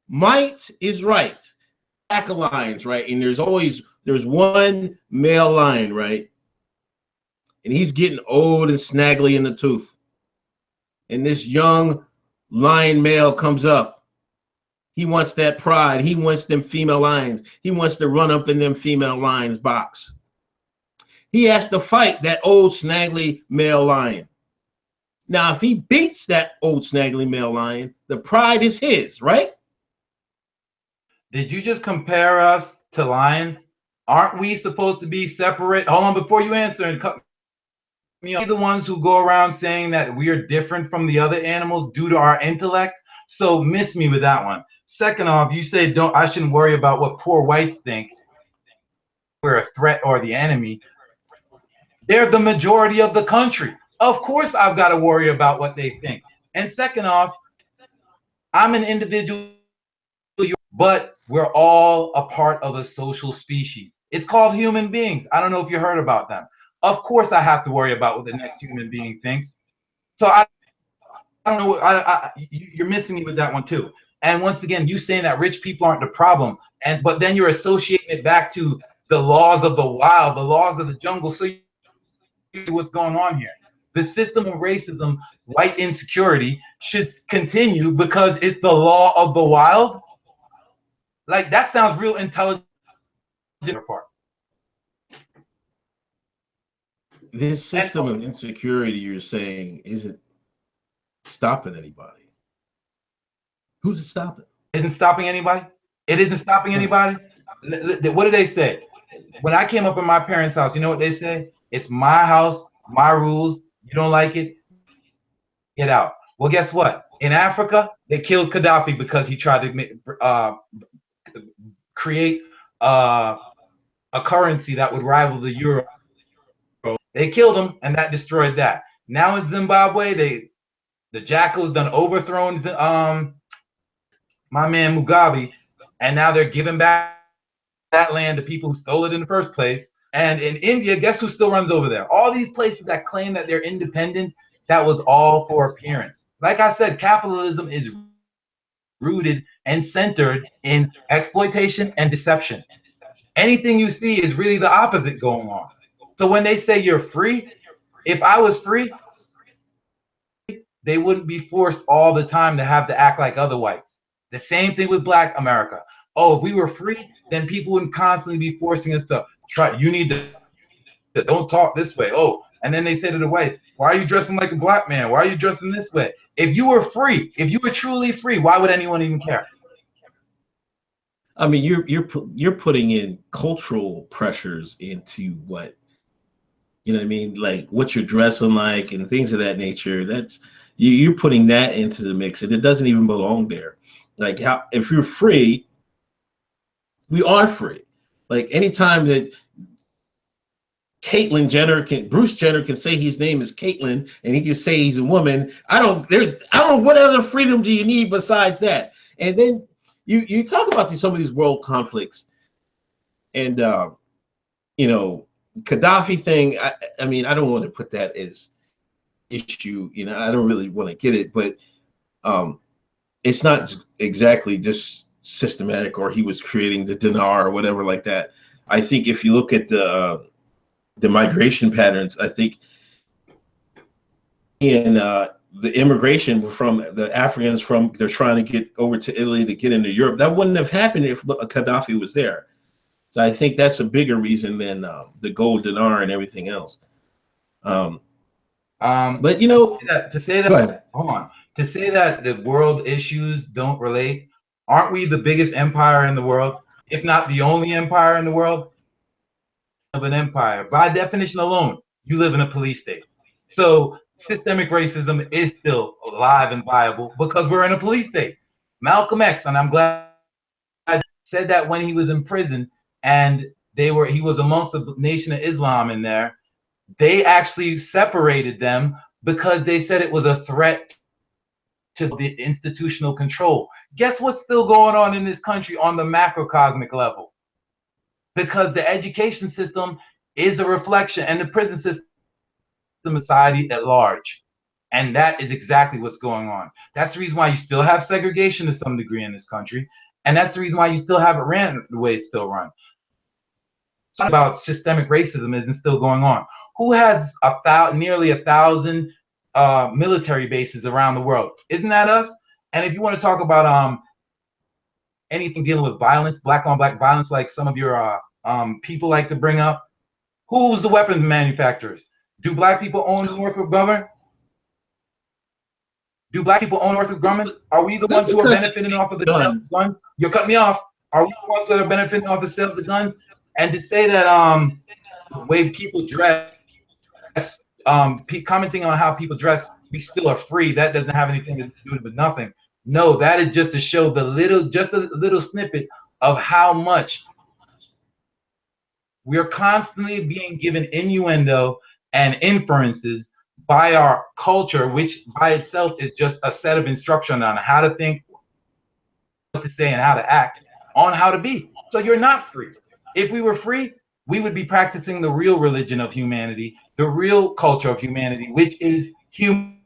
might is right. Pack of lions, right? And there's one male lion, right? And he's getting old and snaggly in the tooth. And this young lion male comes up. He wants that pride. He wants them female lions. He wants to run up in them female lions' box. He has to fight that old snaggly male lion. Now, if he beats that old snaggly male lion, the pride is his, right? Did you just compare us to lions? Aren't we supposed to be separate? Hold on, before you answer and cut me off. The ones who go around saying that we are different from the other animals due to our intellect. So miss me with that one. Second off, you say I shouldn't worry about what poor whites think. We're a threat or the enemy. They're the majority of the country. Of course, I've got to worry about what they think. And second off, I'm an individual, but we're all a part of a social species. It's called human beings. I don't know if you heard about them. Of course, I have to worry about what the next human being thinks. So I don't know. You're missing me with that one too. And once again, you saying that rich people aren't the problem, but then you're associating it back to the laws of the wild, the laws of the jungle. So you see what's going on here. The system of racism, white insecurity, should continue because it's the law of the wild. Like, that sounds real intelligent. This system of insecurity you're saying isn't stopping anybody. Who's it stopping? Isn't stopping anybody? It isn't stopping anybody? What do they say? When I came up in my parents' house, you know what they say? It's my house, my rules. You don't like it, get out. Well, guess what? In Africa, they killed Gaddafi because he tried to create a currency that would rival the euro. They killed him, and that destroyed that. Now in Zimbabwe, the jackals done overthrown my man Mugabe, and now they're giving back that land to people who stole it in the first place. And in India, guess who still runs over there? All these places that claim that they're independent, that was all for appearance. Like I said, capitalism is rooted and centered in exploitation and deception. Anything you see is really the opposite going on. So when they say you're free, if I was free, they wouldn't be forced all the time to have to act like other whites. The same thing with Black America. Oh, if we were free, then people wouldn't constantly be forcing us to try. You need to don't talk this way. Oh, and then they say to the whites, why are you dressing like a black man? Why are you dressing this way? If you were free, if you were truly free, why would anyone even care? I mean, you're putting in cultural pressures into what, you know what I mean, like what you're dressing like and things of that nature. That's you're putting that into the mix, and it doesn't even belong there. Like, how if you're free, we are free. Like, anytime that Bruce Jenner can say his name is Caitlyn, and he can say he's a woman. I don't know what other freedom do you need besides that. And then you talk about some of these world conflicts, and you know, Gaddafi thing. I mean, I don't want to put that as issue. You know, I don't really want to get it, but it's not exactly just systematic, or he was creating the dinar or whatever like that. I think if you look at the migration patterns, I think in the immigration from the Africans they're trying to get over to Italy to get into Europe, that wouldn't have happened if Gaddafi was there. So I think that's a bigger reason than the gold dinar and everything else. But you know, to say that hold on, to say that the world issues don't relate, aren't we the biggest empire in the world, if not the only empire in the world? Of an empire, by definition alone, you live in a police state. So systemic racism is still alive and viable because we're in a police state. Malcolm X, and I'm glad, said that when he was in prison, and he was amongst the Nation of Islam in there. They actually separated them because they said it was a threat to the institutional control. Guess what's still going on in this country on the macrocosmic level? Because the education system is a reflection, and the prison system society at large. And that is exactly what's going on. That's the reason why you still have segregation to some degree in this country. And that's the reason why you still have it ran the way it's still run. Something about systemic racism isn't still going on. Who has nearly 1,000 military bases around the world? Isn't that us? And if you want to talk about anything dealing with violence, black on black violence, like some of your people like to bring up, who's the weapons manufacturers? Do black people own Northrop Grumman? Do black people own Northrop Grumman? Are we the ones who are benefiting off of the sales of guns? You're cutting me off. Are we the ones that are benefiting off of sales of guns? And to say that the way people dress, commenting on how people dress, we still are free. That doesn't have anything to do with nothing. No, that is just to show just a little snippet of how much we are constantly being given innuendo and inferences by our culture, which by itself is just a set of instruction on how to think, what to say, and how to act, on how to be. So you're not free. If we were free, we would be practicing the real religion of humanity, the real culture of humanity, which is human.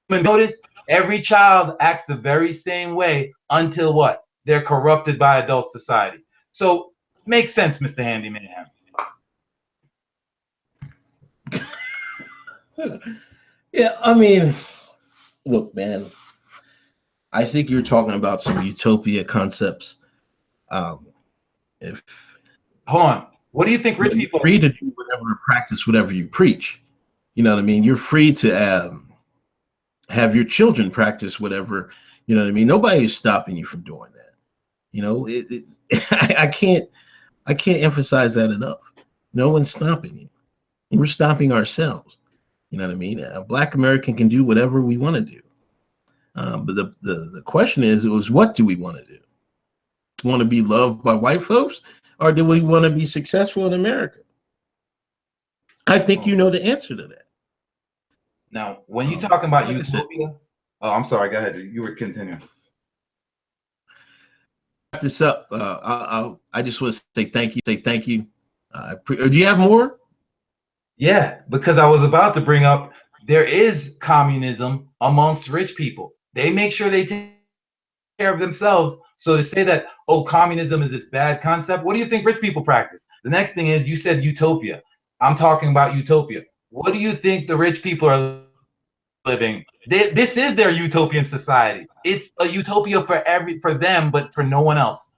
Notice every child acts the very same way until what? They're corrupted by adult society. So makes sense, Mr. Handyman. Yeah, I mean, look, man, I think you're talking about some utopia concepts. If Hold on, what do you think rich people are free to do whatever, practice whatever you preach? You know what I mean? You're free to have your children practice whatever. You know what I mean? Nobody is stopping you from doing that. You know, I can't emphasize that enough. No one's stopping you. We're stopping ourselves. You know what I mean? A Black American can do whatever we want to do. But the question is, what do we want to do? Want to be loved by white folks, or do we want to be successful in America? I think you know the answer to that. Now, when you're talking about utopia, I'm sorry, go ahead. You were continuing. Wrap this up. I just want to say thank you. Do you have more? Yeah, because I was about to bring up there is communism amongst rich people. They make sure they take care of themselves. So to say that, oh, communism is this bad concept, what do you think rich people practice? The next thing is, you said utopia. I'm talking about utopia. What do you think the rich people are living? This is their utopian society. It's a utopia for them, but for no one else.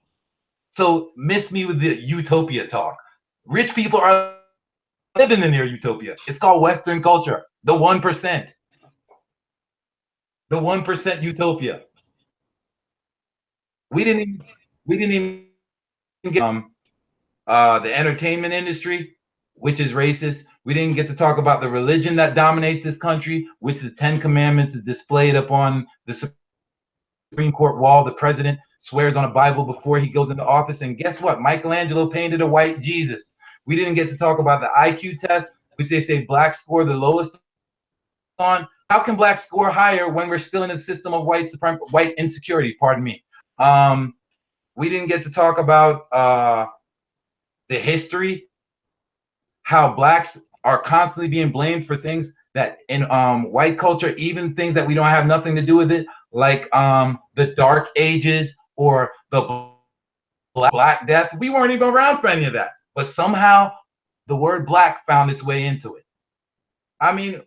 So miss me with the utopia talk. Rich people are living in their utopia. It's called Western culture. The 1%. The 1% utopia. We didn't even get the entertainment industry, which is racist. We didn't get to talk about the religion that dominates this country, which the 10 Commandments is displayed upon the Supreme Court wall. The president swears on a Bible before he goes into office. And guess what? Michelangelo painted a white Jesus. We didn't get to talk about the IQ test, which they say blacks score the lowest on. How can blacks score higher when we're still in a system of white insecurity? Pardon me. We didn't get to talk about the history, how blacks are constantly being blamed for things that in white culture, even things that we don't have nothing to do with it, like the Dark Ages or the Black Death. We weren't even around for any of that, but somehow the word black found its way into it. I mean,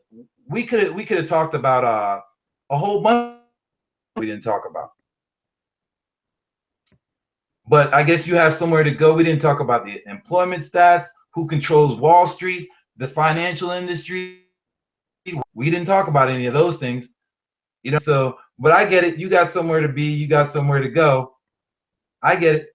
we could have talked about a whole bunch we didn't talk about. But I guess you have somewhere to go. We didn't talk about the employment stats, who controls Wall Street, the financial industry. We didn't talk about any of those things. You know, so, but I get it. You got somewhere to be, you got somewhere to go. I get it.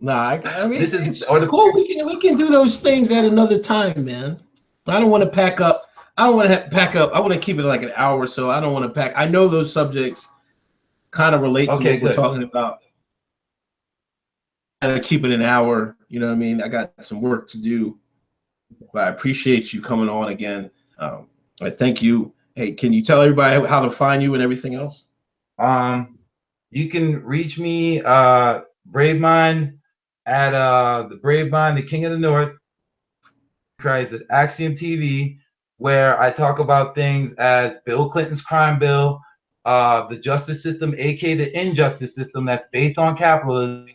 Nah, I mean, it's cool. We can do those things at another time, man. I don't want to pack up. I don't want to pack up. I want to keep it like an hour or so. I don't want to pack. I know those subjects kind of relate to what we're talking about. I keep it an hour. You know what I mean? I got some work to do, but I appreciate you coming on again. I thank you. Hey, can you tell everybody how to find you and everything else? You can reach me, Brave Mind, at the Brave Mind, the King of the North. Christ at Axiom TV, where I talk about things as Bill Clinton's crime bill, the justice system, aka the injustice system that's based on capitalism,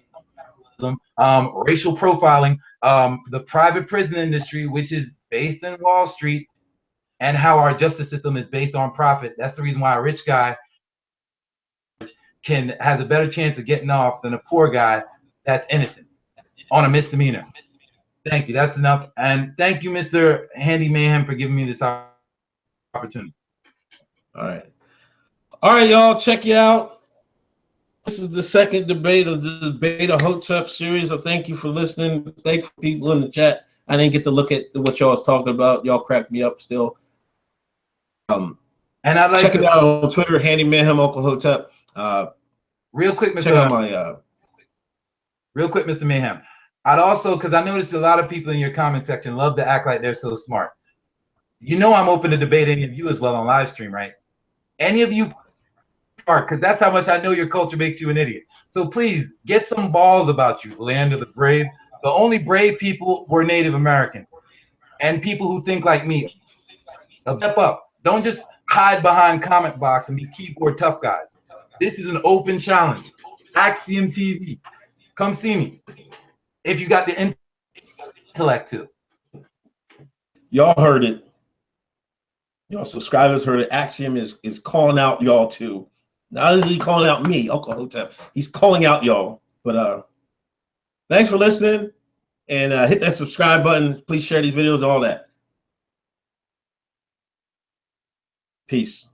racial profiling, the private prison industry, which is based in Wall Street, and how our justice system is based on profit. That's the reason why a rich guy has a better chance of getting off than a poor guy that's innocent on a misdemeanor. Thank you. That's enough. And thank you, Mr. Handy Mayhem, for giving me this opportunity. All right, y'all. Check you out. This is the second debate of the Debate of Hotep series. I thank you for listening. Thank you for people in the chat. I didn't get to look at what y'all was talking about. Y'all cracked me up still. And I'd like check it out on Twitter, Handy Mayhem, Uncle Hotep. Real quick, Mr. Check out my real quick, Mr. Mayhem. I'd also, because I noticed a lot of people in your comment section love to act like they're so smart. You know I'm open to debate any of you as well on live stream, right? Any of you are, because that's how much I know your culture makes you an idiot. So please get some balls about you, land of the brave. The only brave people were Native Americans and people who think like me. Step up. Don't just hide behind comment box and be keyboard tough guys. This is an open challenge. Axiom TV. Come see me. If you got the intellect to. Y'all heard it. Y'all subscribers heard it. Axiom is calling out y'all too. Not only is he calling out me, Uncle Hotep, he's calling out y'all. But thanks for listening, and hit that subscribe button. Please share these videos and all that. Peace.